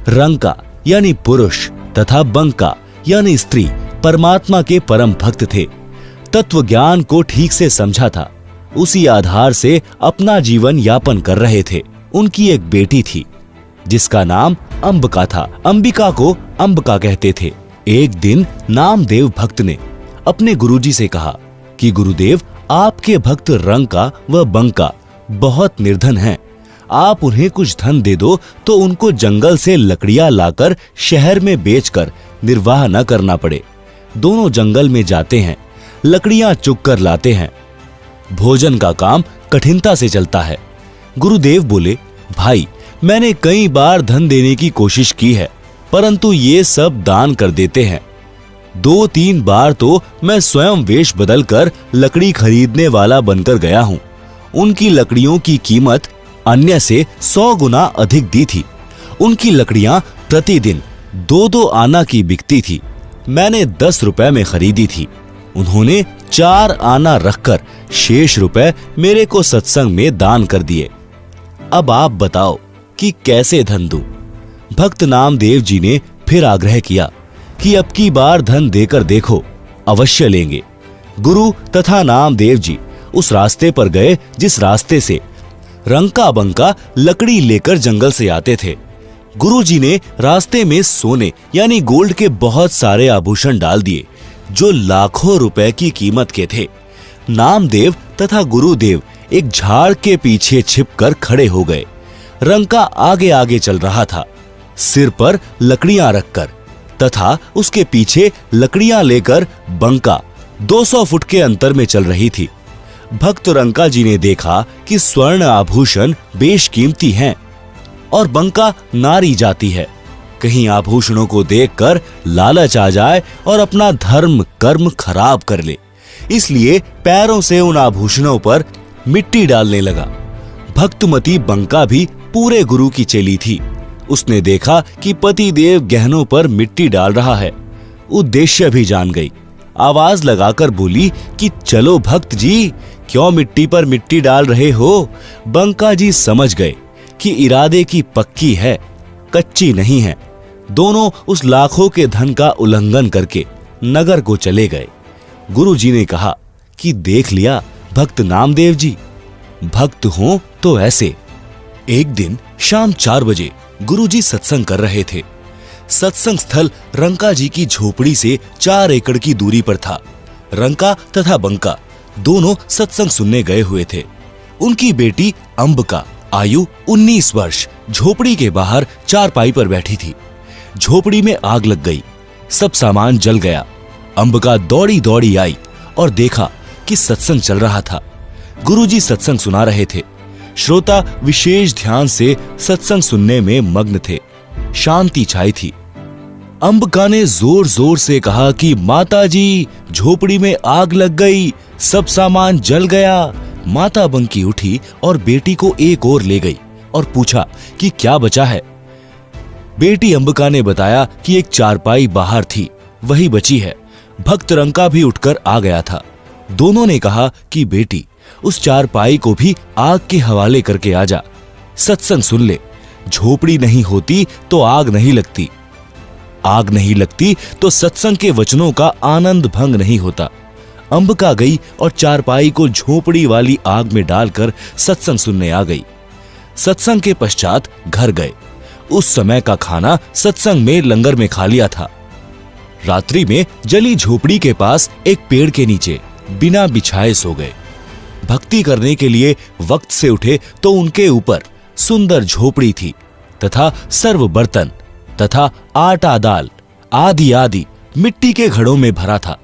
रंका यानी पुरुष तथा बंका यानी स्त्री परमात्मा के परम भक्त थे। तत्व ज्ञान को ठीक से समझा था, उसी आधार से अपना जीवन यापन कर रहे थे। उनकी एक बेटी थी जिसका नाम अंबिका था। अंबिका को अंबिका कहते थे। एक दिन नामदेव भक्त ने अपने गुरुजी से कहा कि गुरुदेव, आपके भक्त रंका व बंका बहुत निर्धन हैं। आप उन्हें कुछ धन दे दो तो उनको जंगल से लकड़ियां लाकर शहर में बेचकर निर्वाह न करना पड़े। दोनों जंगल में जाते हैं, लकड़ियां चुग कर लाते हैं। भोजन का काम कठिनता से चलता है। गुरुदेव बोले, भाई, मैंने कई बार धन देने की कोशिश की है, परंतु ये सब दान कर देते हैं। 2-3 बार तो मैं स्वयं वेश बदलकर लकड़ी खरीदने वाला बनकर गया हूं। उनकी लकड़ियों की कीमत अन्य से 100 गुना अधिक दी थी। उनकी लकड़ियां प्रतिदिन 2-2 आना की बिकती थी। मैंने 10 रुपए में खरीदी थी। उन्होंने 4 आना रखकर शेष रुपए मेरे को सत्संग में दान कर दिए। अब आप बताओ कि कैसे धन दूं? भक्त नामदेव जी ने फिर आग्रह किया कि अब की बार धन देकर देखो, अवश्य लेंगे। गुरु तथा नामदेव जी उस रास्ते पर गए जिस रास्ते से रंका बंका लकड़ी लेकर जंगल से आते थे। गुरुजी ने रास्ते में सोने यानी गोल्ड के बहुत सारे आभूषण डाल दिए जो लाखों रुपए की कीमत के थे। नामदेव तथा गुरुदेव एक झाड़ के पीछे छिपकर खड़े हो गए। रंका आगे आगे चल रहा था, सिर पर लकड़ियां रखकर, तथा उसके पीछे लकड़ियां लेकर बंका 200 फुट के अंतर में चल रही थी। भक्त रंका जी ने देखा कि स्वर्ण आभूषण बेशकीमती हैं और बंका नारी जाती है। कहीं आभूषणों को देखकर लालच आ जाए और अपना धर्म कर्म खराब कर ले, इसलिए पैरों से उन आभूषणों पर मिट्टी डालने लगा। भक्तमती बंका भी पूरे गुरु की चेली थी। उसने देखा कि पतिदेव गहनों पर मिट्टी डाल रहा है, उद्देश्य भी जान गई। आवाज लगाकर बोली कि चलो भक्त जी, क्यों मिट्टी पर मिट्टी डाल रहे हो? बंका जी समझ गए कि इरादे की पक्की है, कच्ची नहीं है। दोनों उस लाखों के धन का उल्लंघन करके नगर को चले गए। गुरु जी ने कहा कि देख लिया भक्त नामदेव जी, भक्त हो तो ऐसे। एक दिन शाम 4 बजे गुरुजी सत्संग कर रहे थे। सत्संग स्थल रंका जी की झोपड़ी से 4 एकड़ की दूरी पर था। रंका तथा बंका दोनों सत्संग सुनने गए हुए थे। उनकी बेटी अंबिका आयु 19 वर्ष झोपड़ी के बाहर चारपाई पर बैठी थी। झोपड़ी में आग लग गई, सब सामान जल गया। अंबिका दौड़ी दौड़ी आई और देखा कि सत्संग चल रहा था। गुरुजी सत्संग सुना रहे थे। श्रोता विशेष ध्यान से सत्संग सुनने में मग्न थे। शांति छाई थी। अंबिका ने जोर जोर से कहा कि माता जी, झोपड़ी में आग लग गई, सब सामान जल गया। माता बंकी उठी और बेटी को एक ओर ले गई और पूछा कि क्या बचा है। बेटी अंबिका ने बताया कि एक चारपाई बाहर थी, वही बची है। भक्त रंका भी उठकर आ गया था। दोनों ने कहा कि बेटी, उस चारपाई को भी आग के हवाले करके आ जा, सत्संग सुन ले। झोपड़ी नहीं होती तो आग नहीं लगती, आग नहीं लगती तो सत्संग के वचनों का आनंद भंग नहीं होता। अंबिका गई और चारपाई को झोपड़ी वाली आग में डालकर सत्संग सुनने आ गई। सत्संग के पश्चात घर गए। उस समय का खाना सत्संग में लंगर में खा लिया था। रात्रि में जली झोपड़ी के पास एक पेड़ के नीचे बिना बिछाए सो गए। भक्ति करने के लिए वक्त से उठे तो उनके ऊपर सुंदर झोपड़ी थी तथा सर्व बर्तन तथा आटा दाल आदि आदि मिट्टी के घड़ों में भरा था।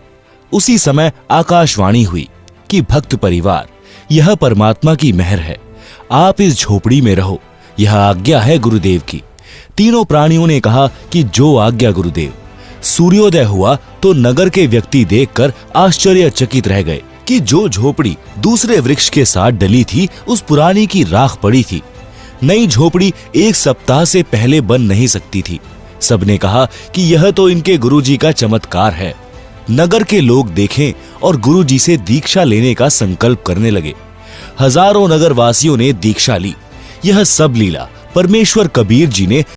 उसी समय आकाशवाणी हुई कि भक्त परिवार, यह परमात्मा की मेहर है, आप इस झोपड़ी में रहो, यह आज्ञा है गुरुदेव की। तीनों प्राणियों ने कहा कि जो आज्ञा गुरुदेव। सूर्योदय हुआ तो नगर के व्यक्ति देखकर आश्चर्यचकित रह गए कि जो झोपड़ी दूसरे वृक्ष के साथ डली थी उस पुरानी की राख पड़ी थी। नई झोपड़ी 1 सप्ताह से पहले बन नहीं सकती थी। सबने कहा कि यह तो इनके गुरुजी का चमत्कार है। नगर के लोग देखें और गुरुजी से दीक्षा लेने का संकल्प करने लगे। हजारों नगरवासियों ने दीक्षा ली। यह सब लीला परमेश्वर कबीर जी ने